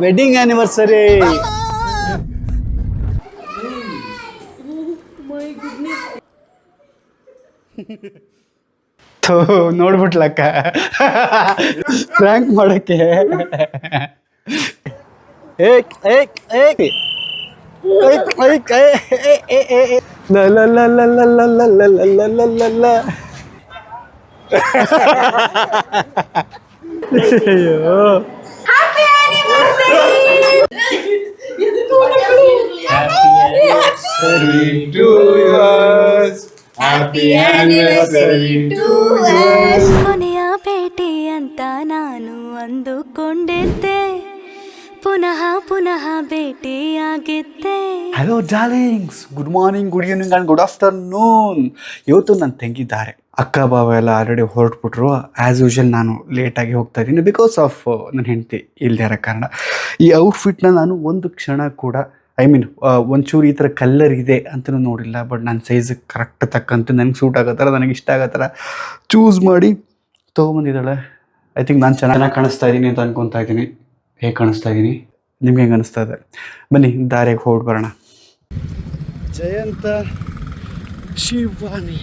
Wedding anniversary. ನೋಡ್ಬಿಟ್ಲಕ್ಕ prank ಮಾಡಕ್ಕೆ. ಅಯ್ಯೋ ಕೊನೆಯ ಭೇಟಿ ಅಂತ ನಾನು ಅಂದುಕೊಂಡಿದ್ದೆ, ಪುನಃ ಪುನಃ ಭೇಟಿಯಾಗಿದ್ದೆ. Hello darlings, good morning, good evening and good afternoon. ಇವತ್ತು ನನ್ನ ತಂಗಿದ್ದಾರೆ, ಅಕ್ಕ ಬಾವ ಎಲ್ಲ ಆಲ್ರೆಡಿ ಹೊರಟ್ಬಿಟ್ರು. ಆ್ಯಸ್ ಯೂಶುವಲ್ ನಾನು ಲೇಟಾಗಿ ಹೋಗ್ತಾ ಇದ್ದೀನಿ ಬಿಕಾಸ್ ಆಫ್ ನನ್ನ ಹೆಂಡತಿ ಇಲ್ಲದೆ ಇರೋ ಕಾರಣ. ಈ ಔಟ್ಫಿಟ್ನ ನಾನು ಒಂದು ಕ್ಷಣ ಕೂಡ ಒಂಚೂರು ಈ ಥರ ಕಲ್ಲರ್ ಇದೆ ಅಂತಲೂ ನೋಡಿಲ್ಲ. ಬಟ್ ನನ್ನ ಸೈಜಿಗೆ ಕರೆಕ್ಟ್ ತಕ್ಕಂತೆ ನನಗೆ ಸೂಟ್ ಆಗೋ ಥರ, ನನಗೆ ಇಷ್ಟ ಆಗೋ ಥರ ಚೂಸ್ ಮಾಡಿ ತೊಗೊಂಬಂದಿದ್ದಾಳೆ. ಐ ಥಿಂಕ್ ನಾನು ಚೆನ್ನಾಗಿ ಕಾಣಿಸ್ತಾ ಇದ್ದೀನಿ ಅಂತ ಅನ್ಕೊತಾ ಇದ್ದೀನಿ. ಹೇಗೆ ಕಾಣಿಸ್ತಾ ಇದ್ದೀನಿ, ನಿಮ್ಗೆ ಹೆಂಗೆ ಅನಿಸ್ತಾ ಇದೆ? ಬನ್ನಿ ದಾರಿಗೆ ಹೋಗಿ ಬರೋಣ. ಜಯಂತ ಶಿವಾನಿ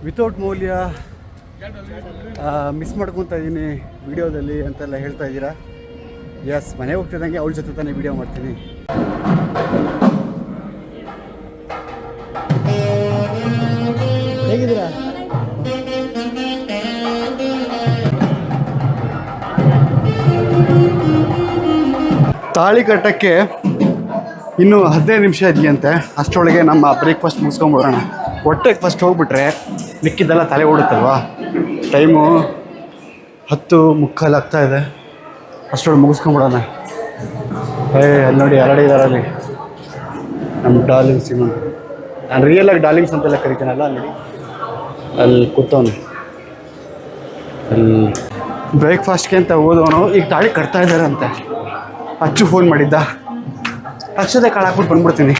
ವಿತೌಟ್ ಮೌಲ್ಯ ಮಿಸ್ ಮಾಡ್ಕೊತಾ ಇದ್ದೀನಿ ವಿಡಿಯೋದಲ್ಲಿ ಅಂತೆಲ್ಲ ಹೇಳ್ತಾ ಇದ್ದೀರಾ. ಎಸ್, ಮನೆಗೆ ಹೋಗ್ತಿದ್ದಂಗೆ ಅವಳ ಜೊತೆ ತಾನೇ ವಿಡಿಯೋ ಮಾಡ್ತೀನಿ. ಹೇಗಿದ್ದೀರಾ? ತಾಳಿ ಕಟ್ಟಕ್ಕೆ ಇನ್ನೂ 15 ನಿಮಿಷ ಇದೆಯಂತೆ. ಅಷ್ಟರೊಳಗೆ ನಮ್ಮ ಬ್ರೇಕ್ಫಾಸ್ಟ್ ಮುಗಿಸ್ಕೊಂಬಿಡೋಣ. ಹೊಟ್ಟೆಗೆ ಫಸ್ಟ್ ಹೋಗ್ಬಿಟ್ರೆ ಮಿಕ್ಕಿದ್ದೆಲ್ಲ ತಲೆ ಓಡುತ್ತಲ್ವಾ. ಟೈಮು 10:45 ಆಗ್ತಾಯಿದೆ. ಅಷ್ಟರೊಳಗೆ ಮುಗಿಸ್ಕೊಂಬಿಡೋಣ. ಅಲ್ಲಿ ನೋಡಿ ಆಲ್ರೆಡಿ ಇದ್ದಾರೆ ಅಲ್ಲಿ ನಮ್ಮ ಡಾರ್ಲಿಂಗ್ಸ್. ನಾನು ರಿಯಲಾಗಿ ಡಾರ್ಲಿಂಗ್ಸ್ ಅಂತೆಲ್ಲ ಕರಿತೀನಲ್ಲ, ಅಲ್ಲಿ ಕೂತವನು. ಅಲ್ಲಿ ಬ್ರೇಕ್ಫಾಸ್ಟ್ಗೆ ಅಂತ ಓದೋನು ಈಗ ತಾಳಿ ಕಟ್ತಾ ಇದ್ದಾರೆ ಅಂತೆ. ಅಚ್ಚು ಫೋನ್ ಮಾಡಿದ್ದ, ಅಕ್ಷತೆ ಕಾಳು ಹಾಕ್ಬಿಟ್ಟು ಬಂದ್ಬಿಡ್ತೀನಿ.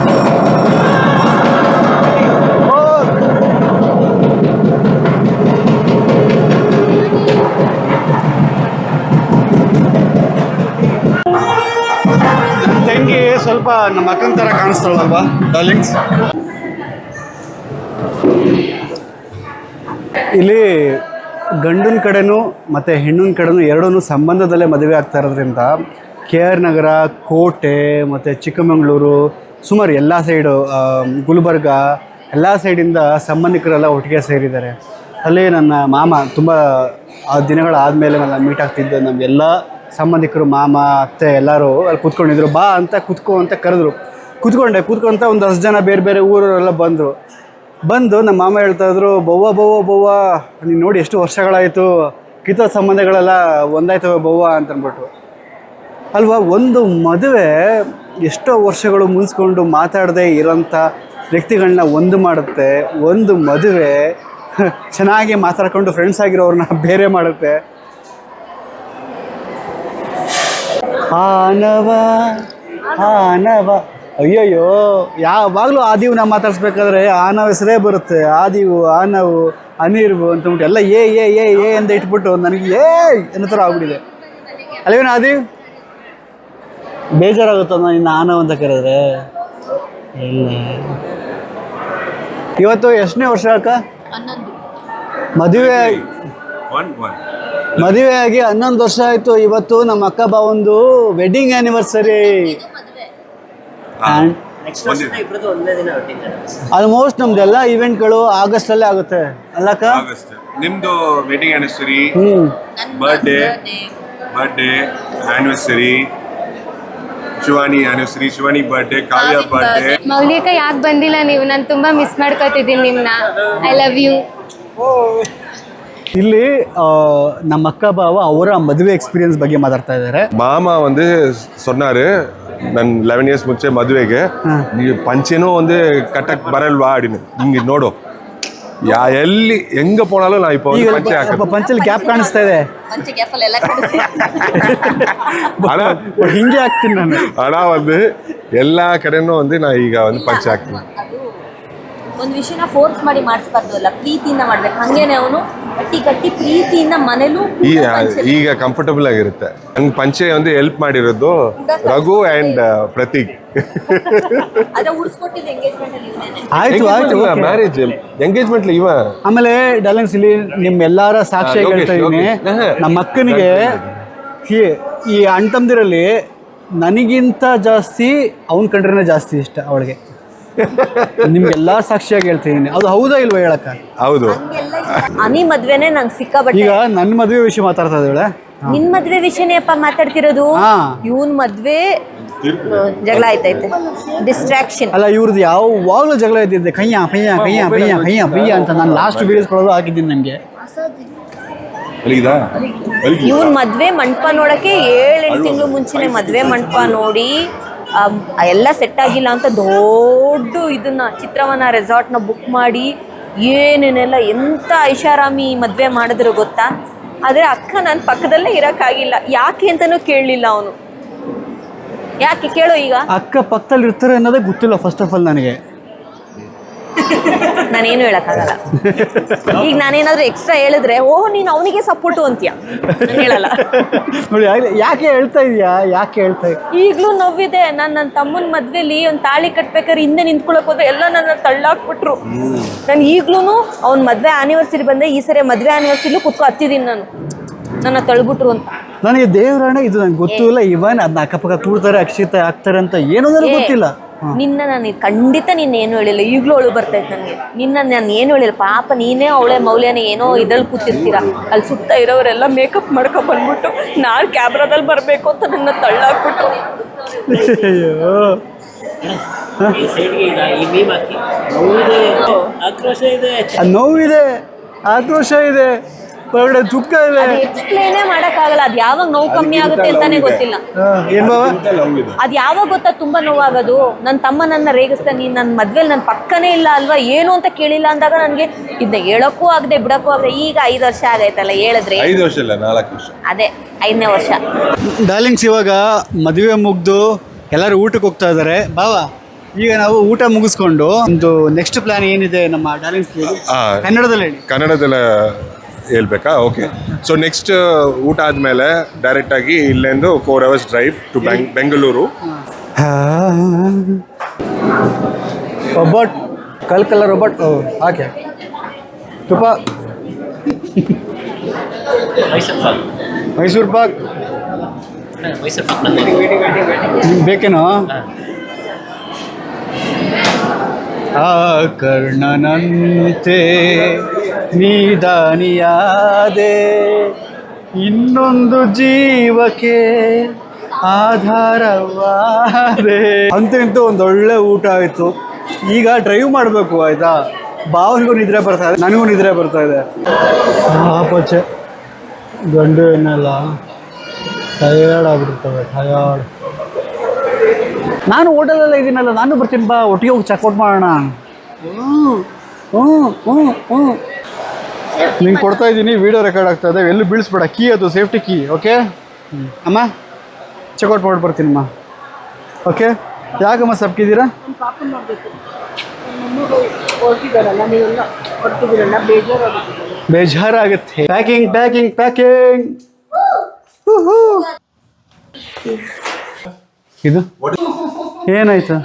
ತಂಗಿ ಸ್ವಲ್ಪ ನಮ್ಮ ಅಕ್ಕನ ಥರ ಕಾಣಿಸ್ತಾಳಲ್ವಾ ಡಾರ್ಲಿಂಗ್ಸ್. ಇಲ್ಲಿ ಗಂಡನ ಕಡೆನೂ ಮತ್ತು ಹೆಣ್ಣಿನ ಕಡೆನೂ ಎರಡೂ ಸಂಬಂಧದಲ್ಲೇ ಮದುವೆ ಆಗ್ತಾ ಇರೋದ್ರಿಂದ KR ನಗರ, ಕೋಟೆ ಮತ್ತು ಚಿಕ್ಕಮಗಳೂರು, ಸುಮಾರು ಎಲ್ಲ ಸೈಡು, ಗುಲ್ಬರ್ಗ ಎಲ್ಲ ಸೈಡಿಂದ ಸಂಬಂಧಿಕರೆಲ್ಲ ಒಟ್ಟಿಗೆ ಸೇರಿದ್ದಾರೆ. ಅಲ್ಲಿ ನನ್ನ ಮಾಮ ತುಂಬ ದಿನಗಳಾದಮೇಲೆ ನಾನು ಮೀಟ್ ಆಗ್ತಿದ್ದೆ. ನಮಗೆಲ್ಲ ಸಂಬಂಧಿಕರು, ಮಾಮ, ಅತ್ತೆ ಎಲ್ಲರೂ ಅಲ್ಲಿ ಕೂತ್ಕೊಂಡಿದ್ರು. ಬಾ ಅಂತ ಕೂತ್ಕೊ ಅಂತ ಕರೆದ್ರು. ಕೂತ್ಕೊಂತ ಒಂದು 10 ಜನ ಬೇರೆ ಬೇರೆ ಊರವರೆಲ್ಲ ಬಂದು ನಮ್ಮ ಮಾಮ ಹೇಳ್ತಾಯಿದ್ರು, ಬವ್ವ ನೀನು ನೋಡಿ ಎಷ್ಟು ವರ್ಷಗಳಾಯಿತು, ಕಿತ್ತೋ ಸಂಬಂಧಗಳೆಲ್ಲ ಒಂದಾಯ್ತವೆ ಬವ್ವ ಅಂತಂದ್ಬಿಟ್ಟು. ಅಲ್ವಾ, ಒಂದು ಮದುವೆ ಎಷ್ಟೋ ವರ್ಷಗಳು ಮುಗಿಸ್ಕೊಂಡು ಮಾತಾಡದೆ ಇರೋಂಥ ವ್ಯಕ್ತಿಗಳನ್ನ ಒಂದು ಮಾಡುತ್ತೆ. ಒಂದು ಮದುವೆ ಚೆನ್ನಾಗಿ ಮಾತಾಡ್ಕೊಂಡು ಫ್ರೆಂಡ್ಸ್ ಆಗಿರೋರನ್ನ ಬೇರೆ ಮಾಡುತ್ತೆ. ಆನವ ಅಯ್ಯಯ್ಯೋ, ಯಾವಾಗಲೂ ಆದಿವ್ನ ಮಾತಾಡ್ಸ್ಬೇಕಾದ್ರೆ ಆನವ ಹೆಸರೇ ಬರುತ್ತೆ. ಆದಿವು, ಆನವು, ಅನಿರ್ವು ಅಂತಂದ್ಬಿಟ್ಟು ಎಲ್ಲ ಏ ಅಂತ ಇಟ್ಬಿಟ್ಟು ನನಗೆ ಅನ್ನೋ ಥರ ಆಗ್ಬಿಟ್ಟಿದೆ. ಅಲ್ವೇನು ಆದಿವ್? ಬೇಜಾರಾಗುತ್ತಲ್ಲ ಇನ್ನು ಆನವ್ ಅಂತ ಕರೆದ್ರೆ. ಇಲ್ಲ, ಇವತ್ತು ಎಷ್ಟನೇ ವರ್ಷ ಅಕ್ಕ? ಮದುವೆ ಆಗಿ 11 ವರ್ಷ ಆಯಿತು. ಇವತ್ತು ನಮ್ಮ ಅಕ್ಕ ಬಾವಂದು ವೆಡ್ಡಿಂಗ್ ಆ್ಯನಿವರ್ಸರಿ. ಆಲ್ಮೋಸ್ಟ್ ನಮ್ದೆಲ್ಲ ಇವೆಂಟ್ಗಳು ಆಗಸ್ಟಲ್ಲೇ ಆಗುತ್ತೆ ಅಲ್ಲಕ್ಕ? ನಿಮ್ದು wedding anniversary, birthday anniversary, Shivani anniversary, Shivani birthday, Kavya birthday. Moulika ಯಾಕೆ ಬಂದಿಲ್ಲ ನೀವು? ನಾನು ತುಂಬಾ ಮಿಸ್ ಮಾಡ್ಕೊತಿದ್ದೀನಿ ನಿಮ್ಮನ್ನ. I love you. ಇಲ್ಲಿ ನಮ್ಮ ಅಕ್ಕ ಬಾವ ಅವರ ಮದುವೆ ಎಕ್ಸ್ಪೀರಿಯನ್ಸ್ ಬಗ್ಗೆ ಮಾತಾಡ್ತಾ ಇದ್ದಾರೆ. மாமா வந்து சொன்னாரு, நான் 11 இயர்ஸ் ಮುಂಚೆ ಮದುವೆಗೆ ನೀವು ಪಂಚೆನೂ ಒಂದು ಕಟ್ಟಕ್ ಬರಲ್ವಾ ಅಡಿನ ಹಿಂಗೆ ನೋಡು, ಎಲ್ಲಿ ಹೆಂಗ ಪೋಣಾಲು ನಾ ಇಪ್ಪ ಪಂಚೆ ಹಾಕ ಪಂಚಲ್ಲಿ ಗ್ಯಾಪ್ ಕಾಣಿಸ್ತಾ ಇದೆ. ಹಿಂಗೆ ಹಾಕ್ತೀನಿ ನಾನು. ಹಣ ಒಂದು ಎಲ್ಲಾ ಕಡೆನೂ ಒಂದು ನಾ ಈಗ ಒಂದು ಪಂಚೆ ಹಾಕ್ತೀನಿ. ಒಂದು ವಿಷಯನ ಫೋರ್ಸ್ ಮಾಡಿ ಮಾಡಿಸ್ಬಾರ್ದು ಅಲ್ಲ, ಪ್ರೀತಿಯಿಂದ ಮಾಡ್ಬೇಕು. ಹಂಗೇನೆ ಅವನು ಕಟ್ಟಿ ಪ್ರೀತಿಯಿಂದ ಮನೇಲೂ ಈಗ ಕಂಫರ್ಟಬಲ್ ಆಗಿರುತ್ತೆ. ನಂಗೆ ಪಂಚೆ ಒಂದು ಹೆಲ್ಪ್ ಮಾಡಿರೋದು ರಘು ಅಂಡ್ ಪ್ರತೀಕ್. ಅದ್ರ ಉಡ್ಸ್ಕೊಟ್ಟಿದ್ದು ಎಂಗೇಜ್ಮೆಂಟ್ ಅಲ್ಲಿ ಇವನೇನೆ. ಆಯ್ತು ಆಯ್ತು okay. ಮ್ಯಾರೇಜ್ ಎಂಗೇಜ್ಮೆಂಟ್ ಇವ. ಆಮೇಲೆ ಡಾರ್ಲಿಂಗ್ಸ್ ಇಲ್ಲಿ ನಿಮ್ಮೆಲ್ಲರ ಸಾಕ್ಷಿಯಾಗಿ ಹೇಳ್ತಾ ಇದ್ದೀನಿ, ನಮ್ಮ ಅಕ್ಕನಿಗೆ ಈ ಅಣ್ಣ ತಮ್ಮದಿರಲ್ಲಿ ನನಗಿಂತ ಜಾಸ್ತಿ ಅವನ ಕಂಡ್ರೆ ಜಾಸ್ತಿ ಇಷ್ಟ ಅವಳಿಗೆ. ನಿಮ್ಗೆಲ್ಲ ಸಾಕ್ಷಿಯಾಗಿ ಹೇಳ್ತಿದ್ದೀನಿ, ಅದು ಹೌದಾ ಇಲ್ವಾ ಹೇಳಕ್ಕ? ಹೌದು. ಅನಿ ಮದ್ವೆನೆ ನಂಗೆ ಸಿಕ್ಕಾಬಟ್ಟೆ. ಈಗ ನನ್ನ ಮದುವೆ ವಿಷಯ ಮಾತಾಡ್ತಾ ಇದ್ದಾಳೆ. ನಿನ್ ಮದ್ವೆ ವಿಷಯನೇ ಅಪ್ಪ ಮಾತಾಡ್ತಿರೋದು. ಇವನ್ ಮದ್ವೆ ಜಗಳ ಆಯ್ತೈತೆ, ಡಿಸ್ಟ್ರಾಕ್ಷನ್. ಅಲ್ಲ ಇವ್ರದ್ದು ಯಾವಾಗಲೂ ಜಗಳ ಇದ್ದಿದ್ದೆ, ಕಯ್ಯ ಪಯ್ಯ ಕಯ್ಯ ಪಯ್ಯ ಕಯ್ಯ ಪಯ್ಯ ಅಂತ. ನಾನು ಲಾಸ್ಟ್ ವೀಡಿಯೋಸ್ ಕೊಡೋದು ಹಾಕಿದ್ದೀನಿ ನನಗೆ. ಇವನ್ ಮದ್ವೆ ಮಂಟಪ ನೋಡಕ್ಕೆ 7-8 ತಿಂಗಳು ಮುಂಚೆನೆ ಮದ್ವೆ ಮಂಟಪ ನೋಡಿ ಎಲ್ಲ ಸೆಟ್ ಆಗಿಲ್ಲ ಅಂತ ದೊಡ್ಡ ಇದನ್ನ ಚಿತ್ರವನ ರೆಸಾರ್ಟ್ನ ಬುಕ್ ಮಾಡಿ ಏನೇನೆಲ್ಲ ಎಂತ ಐಷಾರಾಮಿ ಮದ್ವೆ ಮಾಡಿದ್ರು ಗೊತ್ತಾ. ಆದರೆ ಅಕ್ಕ ನನ್ನ ಪಕ್ಕದಲ್ಲೇ ಇರೋಕ್ಕಾಗಿಲ್ಲ. ಯಾಕೆ ಅಂತಲೂ ಕೇಳಲಿಲ್ಲ ಅವನು. ಯಾಕೆ ಕೇಳೋ ಈಗ? ಅಕ್ಕ ಪಕ್ಕದಲ್ಲಿ ಇರ್ತಾರೆ ಅನ್ನೋದೇ ಗೊತ್ತಿಲ್ಲ ಫಸ್ಟ್ ಆಫ್ ಆಲ್ ನನಗೆ. ನಾನೇನು ಹೇಳಕ್ಕಾಗಲ್ಲ. ಈಗ ನಾನೇನಾದ್ರೂ ಎಕ್ಸ್ಟ್ರಾ ಹೇಳಿದ್ರೆ ಓಹ್ ನೀನು ಅವನಿಗೆ ಸಪೋರ್ಟು ಅಂತೀಯ, ನಾನು ಹೇಳಲ್ಲ. ನೋಡಿ ಯಾಕೆ ಹೇಳ್ತಾ ಇದೀಯಾ, ಯಾಕೆ ಹೇಳ್ತಾ ಈಗಲೂ ನೋವಿದೆ. ನನ್ನ ತಮ್ಮನ ಮದ್ವೆಲಿ ಒಂದು ತಾಳಿ ಕಟ್ಬೇಕಾದ್ರೆ ಹಿಂದೆ ನಿಂತ್ಕೊಳಕ್ ಹೋದ್ರೆ ಎಲ್ಲ ನನ್ನ ತಳ್ಳಾಕ್ಬಿಟ್ರು. ನಾನು ಈಗ್ಲೂ ಅವ್ನ ಮದ್ವೆ ಆನಿವರ್ಸರಿ ಬಂದೆ, ಈ ಸರಿ ಮದ್ವೆ ಆನಿವರ್ಸರಿಲೂ ಕುತ್ಕೊ ಹತ್ತಿದ್ದೀನಿ ನಾನು, ನನ್ನ ತಳ್ಬಿಟ್ರು ಅಂತ. ನನಗೆ ದೇವರಾಣೆ ಇದು ನಂಗೆ ಗೊತ್ತಿಲ್ಲ. ಇವನ್ ಅದನ್ನ ಅಕ್ಕಪಕ್ಕ ಕೂಡ್ತಾರೆ ಅಕ್ಷಿತ ಆಗ್ತಾರೆ ಅಂತ ಏನೋ ನನಗೆ ಗೊತ್ತಿಲ್ಲ. ನಿನ್ನ ನಾನು ಖಂಡಿತ ನೀನೇನು ಹೇಳಿಲ್ಲ. ಈಗಲೂ ಅವಳು ಬರ್ತೈತೆ ನನಗೆ. ನಿನ್ನ ನಾನು ಏನು ಹೇಳಿಲ್ಲ. ಪಾಪ ನೀನೇ ಅವಳೆ ಮೌಲ್ಯನೇ ಏನೋ ಇದ್ರಲ್ಲಿ ಕೂತಿರ್ತೀರ, ಅಲ್ಲಿ ಸುತ್ತ ಇರೋರೆಲ್ಲ ಮೇಕಪ್ ಮಾಡ್ಕೊಂಡು ಬಂದ್ಬಿಟ್ಟು ನಾನು ಕ್ಯಾಮ್ರಾದಲ್ಲಿ ಬರಬೇಕು ಅಂತ ನನ್ನ ತಳ್ಳಾಕ್ಬಿಟ್ಟು. ನೋವಿದೆ, ಆಕ್ರೋಶ ಇದೆ, ಹೊರಗಡೆ ದುಃಖ ಇದೆ. ಎಕ್ಸ್ಪ್ಲೇನೇ ಮಾಡೋಕ್ಕಾಗಲ್ಲ. ಅದು ಯಾವಾಗ ನೋವು ಕಮ್ಮಿ ಆಗುತ್ತೆ ಅಂತಾನೆ ಗೊತ್ತಿಲ್ಲ. ಅದು ಯಾವಾಗ ಗೊತ್ತಾ ತುಂಬಾ ನೋವಾಗೋದು? ನನ್ನ ತಮ್ಮ ನನ್ನ ರೇಗಿಸ್ತಾನೆ, ನೀನು ನನ್ನ ಮದ್ವೆಲಿ ನನ್ನ ಪಕ್ಕನೇ ಇಲ್ಲ ಅಲ್ವಾ, ಏನು ಅಂತ ಕೇಳಿಲ್ಲ ಅಂದಾಗ ನನಗೆ ಇದನ್ನ ಹೇಳೋಕ್ಕೂ ಆಗದೆ ಬಿಡೋಕ್ಕೂ ಆಗದೆ. ಈಗ 5 ವರ್ಷ ಆಗೈತಲ್ಲ ಹೇಳಿದ್ರೆ. 5 ವರ್ಷ ಇಲ್ಲ 4 ವರ್ಷ. ಅದೇ 5ನೇ ವರ್ಷ. ಡಾರ್ಲಿಂಗ್ಸ್ ಇವಾಗ ಮದುವೆ ಮುಗ್ದು ಎಲ್ಲರೂ ಊಟಕ್ಕೆ ಹೋಗ್ತಾ ಇದ್ದಾರೆ. ಬಾವ ಈಗ ನಾವು ಊಟ ಮುಗಿಸ್ಕೊಂಡು ಒಂದು ನೆಕ್ಸ್ಟ್ ಪ್ಲಾನ್ ಏನಿದೆ ನಮ್ಮ ಡಾರ್ಲಿಂಗ್ಸ್ ಕನ್ನಡದಲ್ಲಿ ಹೇಳಿ. ಕನ್ನಡದಲ್ಲ ಹೇಳ್ಬೇಕಾ? ಓಕೆ. ಸೊ ನೆಕ್ಸ್ಟ್ ಊಟ ಆದಮೇಲೆ ಡೈರೆಕ್ಟಾಗಿ ಇಲ್ಲಿಂದ 4 hours ಡ್ರೈವ್ ಟು ಬೆಂಗಳೂರು. ಒಬ್ಬಟ್ ಕಲ್ ಒಬ್ಬಟ್ ಹಾಕೆ ತುಪ್ಪ, ಮೈಸೂರು ಪಾಕ್ ಬೇಕೇನೋ? ಆ ಕರ್ಣನಂತೆ ನೀದಾನಿಯಾದೆ, ಇನ್ನೊಂದು ಜೀವಕ್ಕೆ ಆಧಾರವಾದೆ. ಅಂತೂ ಒಂದೊಳ್ಳೆ ಊಟ ಆಯಿತು. ಈಗ ಡ್ರೈವ್ ಮಾಡಬೇಕು ಆಯಿತಾ. ಬಾವನಿಗೂ ನಿದ್ರೆ ಬರ್ತಾ ಇದೆ, ನನಗೂ ನಿದ್ರೆ ಬರ್ತಾ ಇದೆ. ಪಚ್ಚೆ ಗಂಡು ಏನೆಲ್ಲ ಟಯರ್ಡ್ ಆಗ್ಬಿಡ್ತವೆ, ಟಯರ್ಡ್. ನಾನು ಹೋಟೆಲಲ್ಲ ಇದ್ದೀನಲ್ಲ, ನಾನು ಬರ್ತೀನಿ ಬಾ, ಒಟ್ಟಿಗೆ ಹೋಗಿ ಚೆಕ್ಔಟ್ ಮಾಡೋಣ. ನಿಂಗೆ ಕೊಡ್ತಾ ಇದ್ದೀನಿ, ವಿಡಿಯೋ ರೆಕಾರ್ಡ್ ಆಗ್ತಾ ಇದೆ, ಎಲ್ಲೂ ಬೀಳಿಸ್ಬೇಡ. ಕೀ ಅದು ಸೇಫ್ಟಿ ಕೀ. ಓಕೆ ಅಮ್ಮ, ಚೆಕ್ಔಟ್ ಮಾಡಿ ಬರ್ತೀನಮ್ಮ. ಓಕೆ ಯಾಕಮ್ಮ ಸಪ್ಕಿದ್ದೀರಾ? ಬೇಜಾರಾಗುತ್ತೆ. Packing packing packing. ಇದು ಏನಾಯ್ತು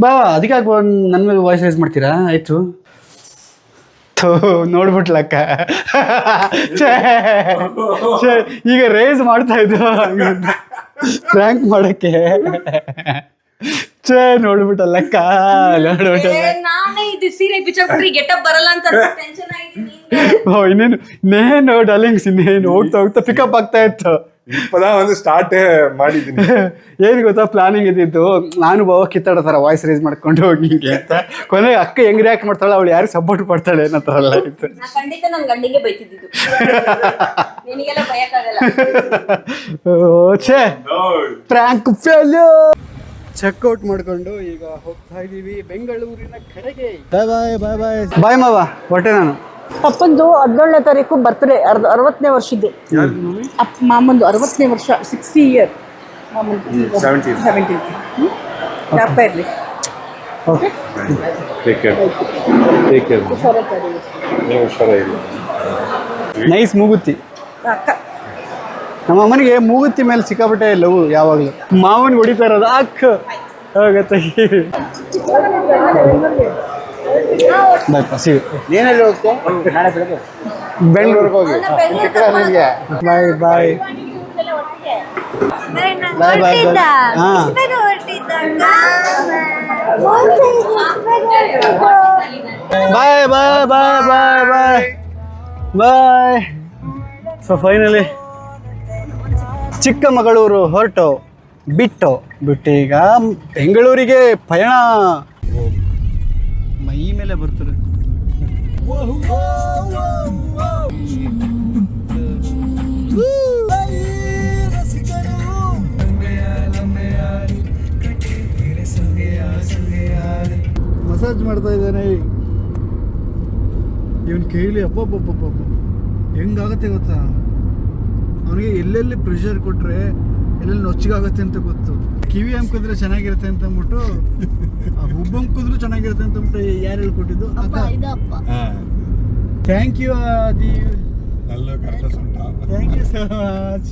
ಬಾ? ಅದಕ್ಕೆ ನನ್ನ ಮೇಲೆ ವಾಯ್ಸ್ ರೈಸ್ ಮಾಡ್ತೀರಾ? ಆಯ್ತು ನೋಡ್ಬಿಟ್ಲಕ್ಕ. ಈಗ ರೇಸ್ ಮಾಡ್ತಾ ಇದ್ದು ಫ್ರ್ಯಾಂಕ್ ಮಾಡಕ್ಕೆ. ನೋಡ್ಬಿಟ್ಟಲ್ಲಕ್ಕ, ಇನ್ನೇನು ಡಾರ್ಲಿಂಗ್ಸ್, ಇನ್ನೇನು ಹೋಗ್ತಾ ಹೋಗ್ತಾ ಪಿಕಪ್ ಆಗ್ತಾ ಇತ್ತು. ಒಂದು ಸ್ಟಾರ್ಟ್ ಮಾಡಿದ್ದೀನಿ. ಏನು ಗೊತ್ತಾ, ಪ್ಲಾನಿಂಗ್ ಇದ್ದಿತ್ತು ನಾನು ಬಾವ ಕಿತ್ತಾಡೋ ಥರ ವಾಯ್ಸ್ ರೈಸ್ ಮಾಡ್ಕೊಂಡು ಹೋಗಿ ಹಿಂಗೆ ಅಂತ. ಕೊನೆಗೆ ಅಕ್ಕ ಹೆಂಗ್ ರಿಯಾಕ್ಟ್ ಮಾಡ್ತಾಳೆ, ಅವಳು ಯಾರಿಗೆ ಸಪೋರ್ಟ್ ಮಾಡ್ತಾಳೆ ಅನ್ನೋ ಥರ ಎಲ್ಲ ಇತ್ತು. ಖಂಡಿತ ನನ್ನ ಗಂಡಿಗೆ ಬೈತಿದ್ದು. ಛೇ, ಪ್ರ್ಯಾಂಕ್ ಫೇಲ್ಯೂರ್. ಚೆಕ್ಔಟ್ ಮಾಡ್ಕೊಂಡು ಈಗ ಹೋಗ್ತಾ ಇದೀವಿ ಬೆಂಗಳೂರಿನ ಕಡೆಗೆ. ಬಾಯ್ ಬಾಯ್ ಬಾಯ್ ಬಾಯ್ ಬಾಯ್ ಮಾವ, ಹೊಟ್ಟೆ ನಾನು. ಅಪ್ಪಂದು 17ನೇ ತಾರೀಕು ಬರ್ತ್ಡೇ, 60ನೇ ವರ್ಷದ್ದು. ಮಾಮಂದು 60ನೇ ವರ್ಷ, 60 year. ಮಾಮಂದು 70. ಜ್ಞಾಪಕ ಇರಲಿ. Okay take care take care ಹುಷಾರಾಗಿಲ್ಲ. ನೈಸ್ ಮೂಗುತಿ. ನಮ್ಮ ಅಮ್ಮನಿಗೆ ಮೂಗುತಿ ಮೇಲೆ ಸಿಕ್ಕಾಪಟ್ಟೆ ಲವ್ ಯಾವಾಗಲೂ. ಮಾವನಿಗೆ ಹೊಡಿತಾ ಇರೋದು ಅಕ್ಕ ಹೋಗತ್ತೆ. ಬಾಯ್ ಸಿ ಏನಲ್ಲಿ ಹೋಗ್ತೀಯ? ನಾಳೆ ಬೆಳಗ್ಗೆ ಬೆಂಗಳೂರಿಗೆ ಹೋಗಿ. ಬಾಯ್ ಬಾಯ್ ಬಾಯ್ ಬಾಯ್ ಹಾಂ. ಬಾಯ್ ಬಾಯ್ ಬಾಯ್ ಬಾಯ್ ಬಾಯ್ ಬಾಯ್. ಸೊ ಫೈನಲಿ ಚಿಕ್ಕಮಗಳೂರು ಹೊರಟು ಬಿಟ್ಟು ಈಗ ಬೆಂಗಳೂರಿಗೆ ಪಯಣ. ಮೈ ಮೇಲೆ ಬರ್ತಾರೆ. ಮಸಾಜ್ ಮಾಡ್ತಾ ಇದ್ದಾನೆ ಇವನ್ ಕೈಲಿ. ಅಬ್ಬಬ್ಬಬ್ಬಬ್ಬ ಹೆಂಗಾಗತ್ತೆ ಗೊತ್ತಾ ಅವನಿಗೆ. ಎಲ್ಲೆಲ್ಲಿ ಪ್ರೆಷರ್ ಕೊಟ್ರೆ ಎಲ್ಲೆಲ್ಲಿ ನೊಚ್ಚಿಗಾಗತ್ತೆ ಅಂತ ಗೊತ್ತು. ಕಿವಿ ಹಮ್ಕಿದ್ರೆ ಚೆನ್ನಾಗಿರುತ್ತೆ ಅಂತ ಅಂದ್ಬಿಟ್ಟು, ಹುಬ್ಬು ಹಮ್ಕಿದ್ರು ಚೆನ್ನಾಗಿರುತ್ತೆ ಅಂತ ಅಂದ್ಬಿಟ್ಟು ಯಾರು ಹೇಳ್ಕೊಟ್ಟಿದ್ದು? Thank you Adi, thank you so much.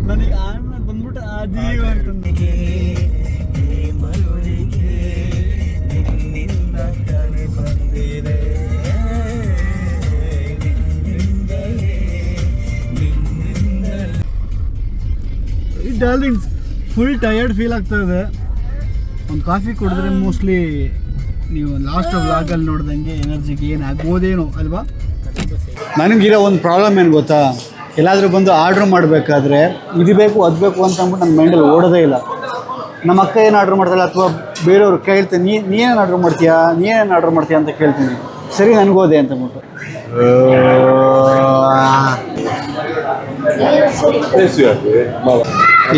ನನಗೆ ಆಮೇಲೆ ಬಂದ್ಬಿಟ್ಟು ಆದಿ ಅಂತಂದು ಡಾರ್ಲಿಂಗ್ಸ್. ಫುಲ್ ಟಯರ್ಡ್ ಫೀಲ್ ಆಗ್ತಾ ಇದೆ. ಒಂದು ಕಾಫಿ ಕುಡಿದ್ರೆ ಮೋಸ್ಟ್ಲಿ ನೀವು ಲಾಸ್ಟ್ ವ್ಲಾಗಲ್ಲಿ ನೋಡ್ದಂಗೆ ಎನರ್ಜಿಗೆ ಏನು ಆಗ್ಬೋದೇನೋ ಅಲ್ವಾ? ನನಗಿರೋ ಒಂದು ಪ್ರಾಬ್ಲಮ್ ಏನು ಗೊತ್ತಾ, ಎಲ್ಲಾದರೂ ಬಂದು ಆರ್ಡ್ರ್ ಮಾಡಬೇಕಾದ್ರೆ ಇದು ಬೇಕು ಅದು ಬೇಕು ಅಂತ ಅಂದ್ಬಿಟ್ಟು ನನ್ನ ಮೈಂಡಲ್ಲಿ ಓಡೋದೇ ಇಲ್ಲ. ನಮ್ಮ ಅಕ್ಕ ಏನು ಆರ್ಡ್ರ್ ಮಾಡ್ತಾಳೆ ಅಥವಾ ಬೇರೆಯವ್ರು ಕೇಳ್ತೀನಿ, ನೀನೇನು ಆರ್ಡ್ರ್ ಮಾಡ್ತೀಯಾ ಅಂತ ಕೇಳ್ತೀನಿ. ಸರಿ ನನಗೋದೆ ಅಂತ ಅಂದ್ಬಿಟ್ಟು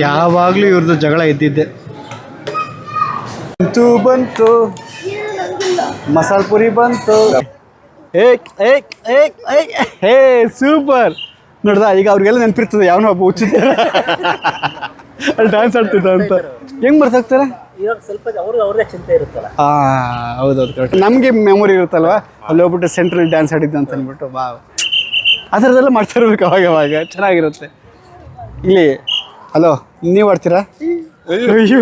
ಯಾವಾಗಲೂ ಇವ್ರದ್ದು ಜಗಳ ಇದ್ದಿದ್ದೆ. ಬಂತು ಮಸಾಲ ಪುರಿ ಬಂತು. ಹೇ ಸೂಪರ್ ನೋಡ್ದ. ಈಗ ಅವ್ರಿಗೆಲ್ಲ ನೆನಪಿರ್ತದೆ ಯಾವನೋ ಒಬ್ಬ ಹುಚ್ಚಿದ್ದೆ ಅಲ್ಲಿ ಡ್ಯಾನ್ಸ್ ಆಡ್ತಿದ್ದ ಅಂತ. ಹೆಂಗ್ ಬರ್ತಾಗ್ತಾರೆ ಇವಾಗ ಸ್ವಲ್ಪ ಅವ್ರದೇ ಚಿಂತೆ ಇರುತ್ತಲ್ಲ. ಹೌದೌದು ಕರೆಕ್ಟ್. ನಮಗೆ ಮೆಮೊರಿ ಇರುತ್ತಲ್ವ, ಅಲ್ಲಿ ಹೋಗ್ಬಿಟ್ಟು ಸೆಂಟ್ರಲ್ ಡ್ಯಾನ್ಸ್ ಆಡಿದ್ದು ಅಂತ ಅಂದ್ಬಿಟ್ಟು ಬಾ ಆ ಥರದ್ದೆಲ್ಲ ಮಾಡ್ತಾ ಇರ್ಬೇಕು ಅವಾಗ ಚೆನ್ನಾಗಿರುತ್ತೆ. ಇಲ್ಲಿ ಹಲೋ ನೀವು ಆಡ್ತೀರಾ? ಅಯ್ಯೋ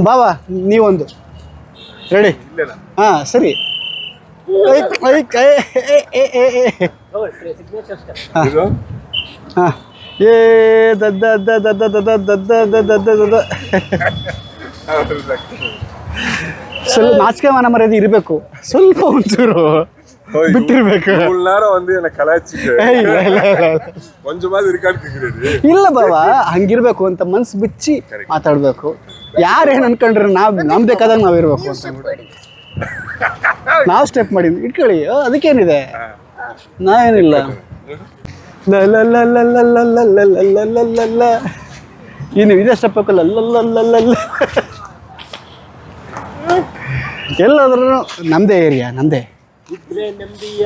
ಬಾಬಾ ನೀವೊಂದು ರೆಡಿ? ಹಾಂ ಸರಿ. ಹಾಂ ಏ ದದ್ದ ದದ್ದ ದದ್ದ ದದ್ದ ದದ್ದ ದದ್ದ. ಸ್ವಲ್ಪ ನಾಚಿಕೆ ಮಾನ ಮರ್ಯಾದೆ ಇರಬೇಕು, ಸ್ವಲ್ಪ ಒಂಚೂರು ಬಿಟ್ಟಿರ್ಬೇಕು. ಇಲ್ಲ ಬಾಬಾ ಹಂಗಿರ್ಬೇಕು ಅಂತ ಮನ್ಸು ಬಿಚ್ಚಿ ಮಾತಾಡ್ಬೇಕು. ಯಾರೇನು ಅನ್ಕೊಂಡ್ರೆ ನಮ್ ಬೇಕಾದಾಗ ನಾವ್ ಇರ್ಬೇಕು ಅಂತ ನಾವು ಸ್ಟೆಪ್ ಮಾಡಿ ಇಟ್ಕೊಳ್ಳಿ. ಅದಕ್ಕೇನಿದೆ, ನಾವೇನಿಲ್ಲ. ಇನ್ನು ಇದೇ ಸ್ಟೆಪ್ ಹಾಕಲ್ಲ. ಎಲ್ಲಾದ್ರೂ ನಮ್ದೇ ಏರಿಯಾ, ನಮ್ದೇ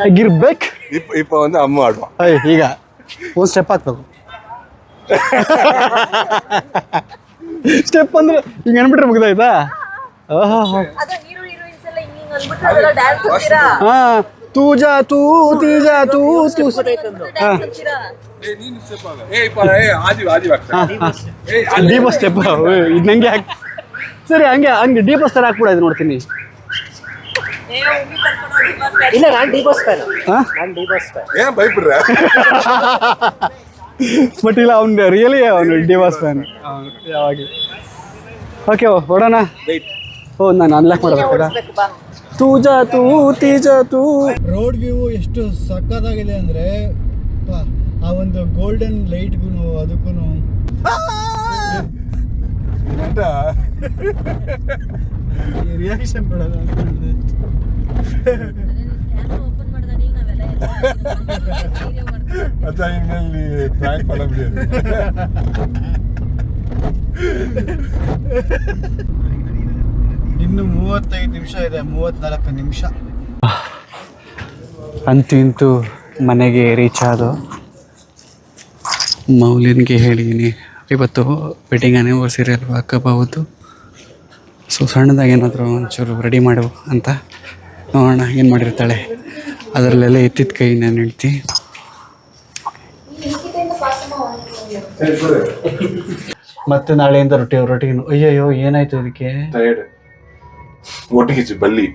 ಆಗಿರ್ಬೇಕು. ಅಮ್ಮ ಆಡುವ ಈಗ ಒಂದು ಸ್ಟೆಪ್ ಹಾಕ್ಬೇಕು. ಸ್ಟೆಪ್ ಅಂದ್ರೆ ಹಿಂಗೆ ಅನ್ಬಿಟ್ರೆ ಮುಗ್ದಾಯ್ತಾ? ಹಾಂ ತೂಜಾ ತೂ ತೀಜಾ ತೂ ತೂ. ಡೀಪ್ ಸ್ಟೆಪ್ ಇದು ನಂಗೆ ಹಾಕಿ. ಸರಿ ಹಂಗೆ ಡೀಪ್ ಥರ ಹಾಕ್ಬಿಡೋದು ನೋಡ್ತೀನಿ. ಇಲ್ಲ ನಾನು ಡಿ ಬಾಸ್ ಫ್ಯಾನ್. ನಾನು ಡಿ ಬಾಸ್ ಫ್ಯಾನ್. ಏನ್ ಭಯಪಡ್ರ? ಬಟ್ ಇಲ್ಲ ಅವ್ನು ರಿಯಲಿ ಅವನು ಡಿವಾಸ್ ಫ್ಯಾನ್ ಯಾವಾಗ. ಓಕೆ ಹೊಡೋಣ. ನಾನು ಅನ್ಲಾಕ್ ಮಾಡಬೇಕು. ತೂಜಾ ತೂ ತೀಜಾ ತೂ. ರೋಡ್ ವ್ಯೂ ಎಷ್ಟು ಸಕ್ಕತ್ತಾಗಿದೆ ಅಂದರೆ ಆ ಒಂದು ಗೋಲ್ಡನ್ ಲೈಟ್ಗೂ ಅದಕ್ಕೂ ರಿಯಾಕ್ಷನ್ ಕೊಡೋದು ಅನ್ಕೊಂಡಿದ್ದೆ. ಇನ್ನು 35 ನಿಮಿಷ ಇದೆ, 34 ನಿಮಿಷ. ಅಂತೂ ಇಂತೂ ಮನೆಗೆ ರೀಚ್ ಆದೋ. ಮೌಲಿನ್ಗೆ ಹೇಳಿದ್ದೀನಿ ಇವತ್ತು ವೆಡ್ಡಿಂಗ್ ಆ್ಯನಿವರ್ಸರಿ ಅಲ್ವಾ ಅಕ್ಕ ಬಾವದ್ದು. ಸೊ ಸಣ್ಣದಾಗಿ ಏನಾದರೂ ಒಂಚೂರು ರೆಡಿ ಮಾಡು ಅಂತ ನೋಡೋಣ ಏನು ಮಾಡಿರ್ತಾಳೆ. ಅದರಲ್ಲೆಲ್ಲ ಎತ್ತಿದ ಕೈ ನಾನು ಹೇಳ್ತಿ. ಮತ್ತೆ ನಾಳೆಯಿಂದ ರೊಟ್ಟಿಗೆ ಅಯ್ಯಯ್ಯೋ ಏನಾಯ್ತು ಇದಕ್ಕೆ? ಒಟ್ಟಿಗೆ ಬಲ್ಲಿ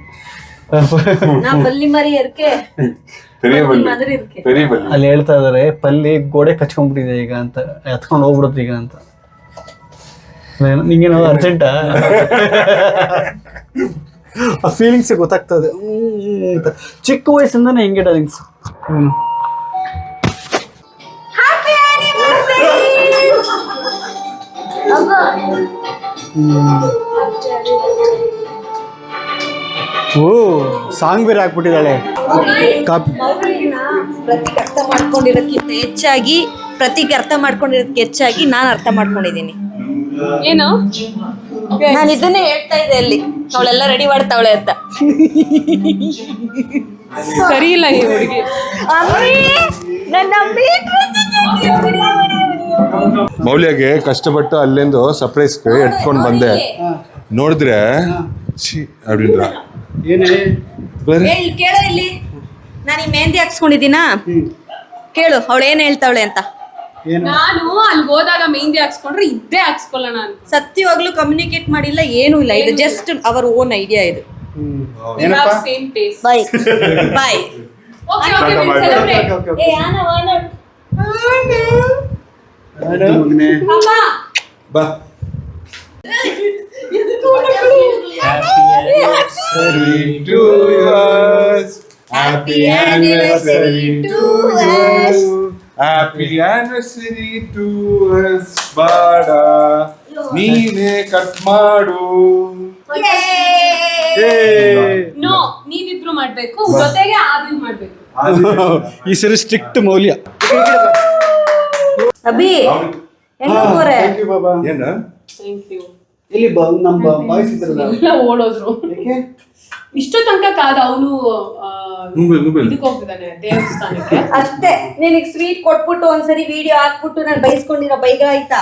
ಬಲ್ಲಿ ಮರಿ ಎರ್ಕೆ ಅಲ್ಲಿ ಹೇಳ್ತಾ ಇದಾರೆ ಪಲ್ಲಿ ಗೋಡೆ ಕಚ್ಕೊಂಡ್ಬಿಟ್ಟಿದೆ ಈಗ ಅಂತ, ಎತ್ಕೊಂಡು ಹೋಗ್ಬಿಡುತ್ತೆ ಈಗ ಅಂತ. ನಿಂಗೇನೋ ಅರ್ಜೆಂಟಾ? ಆ ಫೀಲಿಂಗ್ಸ್ ಗೊತ್ತಾಗ್ತದೆ ಅಂತ. ಚಿಕ್ಕ ವಯಸ್ಸಿಂದಾನೆ ಹಿಂಗೆ ಡಾರ್ಲಿಂಗ್ಸ್. ಓ ಸಾಂಗ್ ಬೇರೆ ಹಾಕ್ಬಿಟ್ಟಿದ್ದಾಳೆ. ಪ್ರತಿಗೆ ಅರ್ಥ ಮಾಡ್ಕೊಂಡಿರೋದಕ್ಕಿಂತ ಹೆಚ್ಚಾಗಿ ನಾನು ಅರ್ಥ ಮಾಡ್ಕೊಂಡಿದ್ದೀನಿ. ಏನು ನಾನು ಇದನ್ನೇ ಹೇಳ್ತಾ ಇದ್ದೆ ಅಲ್ಲಿ, ಅವಳೆಲ್ಲ ರೆಡಿ ಮಾಡ್ತಾವಳೆ ಅಂತ. ಸರಿ ಇಲ್ಲ ಈ ಹುಡುಗಿ. ಮೌಲ್ಯಗೆ ಕಷ್ಟಪಟ್ಟು ಅಲ್ಲಿಂದ ಸರ್ಪ್ರೈಸ್ಗೆ ಎತ್ಕೊಂಡು ಬಂದೆ. ನೋಡಿದ್ರೆ ಅಡಿದ್ರ ಕೇಳೋ ಇಲ್ಲಿ, ನಾನು ಈ ಮೆಹಂದಿ ಹಾಕ್ಸ್ಕೊಂಡಿದ್ದೀನಾ, ಕೇಳು ಅವಳು ಏನ್ ಹೇಳ್ತಾವಳೆ ಅಂತ. ನಾನು ಅಲ್ಲಿ ಹೋದಾಗ ಮೆಹಂದಿ ಹಾಕ್ಸ್ಕೊಂಡ್ರೆ ಇದ್ದೇ ಹಾಕ್ಸ್ಕೊಳ್ಳ. ನಾನು ಸತ್ಯವಾಗ್ಲೂ ಕಮ್ಯುನಿಕೇಟ್ ಮಾಡಿಲ್ಲ, ಏನೂ ಇಲ್ಲ. ಇದು ಜಸ್ಟ್ ಅವರ್ ಓನ್ ಐಡಿಯಾ ಇದು. Same taste. Bye bye. ಬಾ Happy anniversary to us. Happy anniversary to us. ಬಾಡ ನೀನೇ ಕಟ್ ಮಾಡು. ನೋ, ನೀವಿಬ್ರು ಮಾಡ್ಬೇಕು, ಜೊತೆಗೆ ಆದ್ರೂ ಮಾಡ್ಬೇಕು. ಈ ಸರಿ ಸ್ಟ್ರಿಕ್ಟ್ ಮೌಲ್ಯ. ಅಭಿ ಹೆಂಗೋರೆ ಏನ ಥ್ಯಾಂಕ್ ಯು. ಇಲ್ಲಿ ನಮ್ಮ ಬಾಯ್ಸ್ ಇದ್ರಲ್ಲ ಎಲ್ಲ ಓಡೋದ್ರು. ಇಷ್ಟು ತನಕ ಕಾದ ಅವನು ಇದಕ್ಕೆ ಹೋಗ್ತಿದ್ದಾನೆ ದೇವಸ್ಥಾನಕ್ಕೆ. ಅಷ್ಟೇ. ನಿನಗೆ ಸ್ವೀಟ್ ಕೊಟ್ಬಿಟ್ಟು ಒಂದ್ಸರಿ ವಿಡಿಯೋ ಹಾಕ್ಬಿಟ್ಟು ನಾನು ಬೈಸ್ಕೊಂಡಿರೋ ಬೈಗ ಆಯ್ತಾ?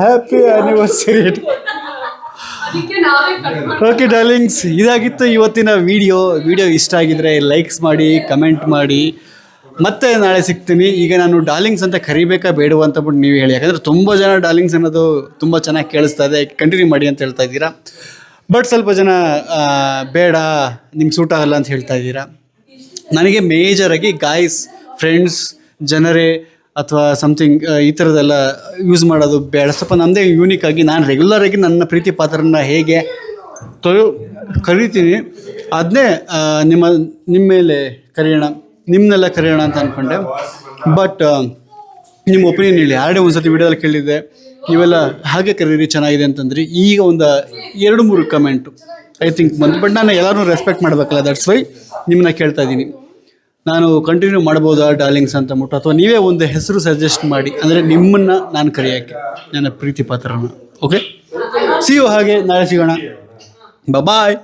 Happy anniversary. ಅದಕ್ಕೆ ನಾವೇ ಕಟ್ ಮಾಡಿ. ಓಕೆ ಡಾರ್ಲಿಂಗ್ಸ್, ಇದಾಗಿತ್ತು ಇವತ್ತಿನ ವಿಡಿಯೋ ಇಷ್ಟ ಆಗಿದ್ರೆ ಲೈಕ್ಸ್ ಮಾಡಿ, ಕಮೆಂಟ್ ಮಾಡಿ. ಮತ್ತೆ ನಾಳೆ ಸಿಗ್ತೀನಿ. ಈಗ ನಾನು ಡಾರ್ಲಿಂಗ್ಸ್ ಅಂತ ಕರಿಬೇಕಾ ಬೇಡವಾ ಅಂತ ಬಿಟ್ಟು ನೀವು ಹೇಳಿ, ಯಾಕಂದರೆ ತುಂಬ ಜನ ಡಾರ್ಲಿಂಗ್ಸ್ ಅನ್ನೋದು ತುಂಬ ಚೆನ್ನಾಗಿ ಕೇಳಿಸ್ತಾ ಇದೆ, ಕಂಟಿನ್ಯೂ ಮಾಡಿ ಅಂತ ಹೇಳ್ತಾ ಇದ್ದೀರಾ. ಬಟ್ ಸ್ವಲ್ಪ ಜನ ಬೇಡ, ನಿಮ್ಗೆ ಸೂಟ್ ಆಗಲ್ಲ ಅಂತ ಹೇಳ್ತಾ ಇದ್ದೀರಾ. ನನಗೆ ಮೇಜರಾಗಿ ಗಾಯ್ಸ್, ಫ್ರೆಂಡ್ಸ್, ಜನರೇ ಅಥವಾ ಸಮಥಿಂಗ್ ಈ ಥರದ್ದೆಲ್ಲ ಯೂಸ್ ಮಾಡೋದು ಬೇಡ. ಸ್ವಲ್ಪ ನಮ್ಮದೇ ಯೂನಿಕ್ ಆಗಿ ನಾನು ರೆಗ್ಯುಲರಾಗಿ ನನ್ನ ಪ್ರೀತಿ ಪಾತ್ರನ ಹೇಗೆ ಕರಿತೀನಿ ಅದನ್ನೇ ನಿಮ್ಮ ಮೇಲೆ ಕರೆಯೋಣ, ನಿಮ್ಮನ್ನೆಲ್ಲ ಕರೆಯೋಣ ಅಂತ ಅಂದ್ಕೊಂಡೆ. ಬಟ್ ನಿಮ್ಮ ಒಪಿನಿಯನ್ ಹೇಳಿ. ಆಲ್ರೆಡಿ ಒಂದು ಸತಿ ವಿಡಿಯೋದಲ್ಲಿ ಕೇಳಿದ್ದೆ, ನೀವೆಲ್ಲ ಹಾಗೆ ಕರೀರಿ ಚೆನ್ನಾಗಿದೆ ಅಂತಂದ್ರಿ. ಈಗ ಒಂದು 2-3 ಕಮೆಂಟು ಐ ಥಿಂಕ್ ಬಂದು. ಬಟ್ ನಾನು ಎಲ್ಲರೂ ರೆಸ್ಪೆಕ್ಟ್ ಮಾಡಬೇಕಲ್ಲ, ದಟ್ಸ್ ವೈ ನಿಮ್ಮನ್ನ ಕೇಳ್ತಾ ಇದ್ದೀನಿ. ನಾನು ಕಂಟಿನ್ಯೂ ಮಾಡ್ಬೋದಾ ಡಾರ್ಲಿಂಗ್ಸ್ ಅಂತ ಮುಟ್ಟು, ಅಥವಾ ನೀವೇ ಒಂದು ಹೆಸರು ಸಜೆಸ್ಟ್ ಮಾಡಿ, ಅಂದರೆ ನಿಮ್ಮನ್ನು ನಾನು ಕರೆಯೋಕ್ಕೆ, ನನ್ನ ಪ್ರೀತಿ ಪಾತ್ರನ. Okay, see you. ಹಾಗೆ ನಾಳೆ ಸಿಗೋಣ. ಬಾಯ್.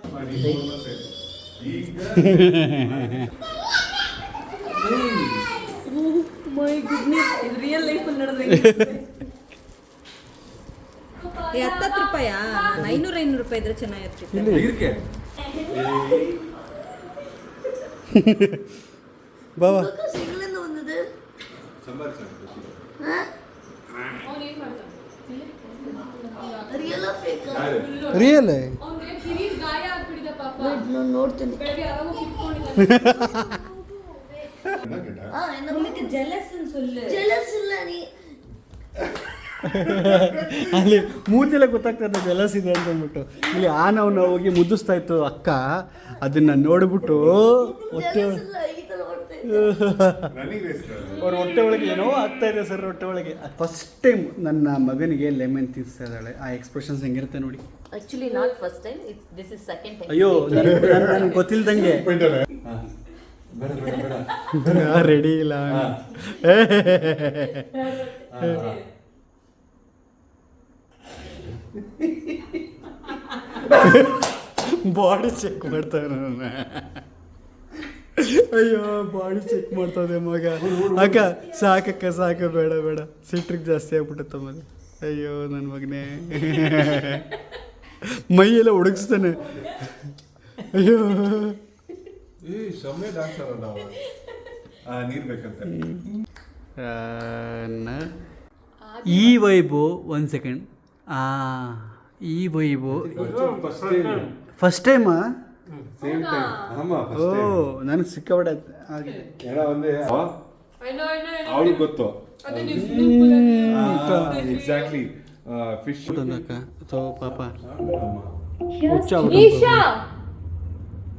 ₹10 500 ರೂಪಾಯಿ ಇದ್ರೆ ಚೆನ್ನಾಗಿರ್ತಿತ್ತು. ಬಾಬಾ ರಿಯಲ್ ನೋಡ್ತೀನಿ. ಅಲ್ಲಿ ಮೂತಿಲ್ಲ ಗೊತ್ತಾಗ್ತದೆ ಜಲಸ್ ಇದೆ ಅಂತ ಅಂದ್ಬಿಟ್ಟು. ಇಲ್ಲಿ ನಾವು ಹೋಗಿ ಮುದ್ದಿಸ್ತಾ ಇತ್ತು ಅಕ್ಕ, ಅದನ್ನ ನೋಡ್ಬಿಟ್ಟು ಅವ್ರ ಹೊಟ್ಟೆ ಒಳಗೆ ಏನೋ ಆಗ್ತಾ ಇದೆ ಸರ್. ಹೊಟ್ಟೆ ಒಳಗೆ ಫಸ್ಟ್ ಟೈಮ್ ನನ್ನ ಮಗನಿಗೆ ಲೆಮನ್ ತಿನ್ನಿಸ್ತಾ ಇದ್ದಾಳೆ. ಆ ಎಕ್ಸ್ಪ್ರೆಷನ್ಸ್ ಹೆಂಗಿರುತ್ತೆ ನೋಡಿ. Actually not first time, this is second time. ಅಯ್ಯೋ ನನಗೆ ಗೊತ್ತಿಲ್ದಂಗೆ ರೆಡಿ ಇಲ್ಲ. ಬಾಡಿ ಚೆಕ್ ಮಾಡ್ತಾರೆ ನನ್ನ. ಅಯ್ಯೋ ಬಾಡಿ ಚೆಕ್ ಮಾಡ್ತದೆ ಮಗ. ಅಕ್ಕ ಸಾಕಕ್ಕ ಸಾಕು, ಬೇಡ ಬೇಡ, ಸಿಟ್ರಿಗೆ ಜಾಸ್ತಿ ಆಗ್ಬಿಟ್ಟತ್ತ ಮಗ. ಅಯ್ಯೋ ನನ್ನ ಮಗನೇ ಮೈಯೆಲ್ಲ ಒಡಗಿಸ್ತಾನೆ. ಅಯ್ಯೋ ನೀರು ಬೇಕಂತ. ಈ ವೈಬು ಒಂದು ಸೆಕೆಂಡ್. ಈ ವೈಬು ಫಸ್ಟ್ ಟೈಮಾ? ಓ ನನಗೆ ಸಿಕ್ಕಾಪಟ್ಟೆ ಆಗಿದೆ. ಅವಳಿಗೆ ಗೊತ್ತು ಎಕ್ಸಾಕ್ಟ್ಲಿ ಫಿಶ್ ಪಾಪ ಈಶಾ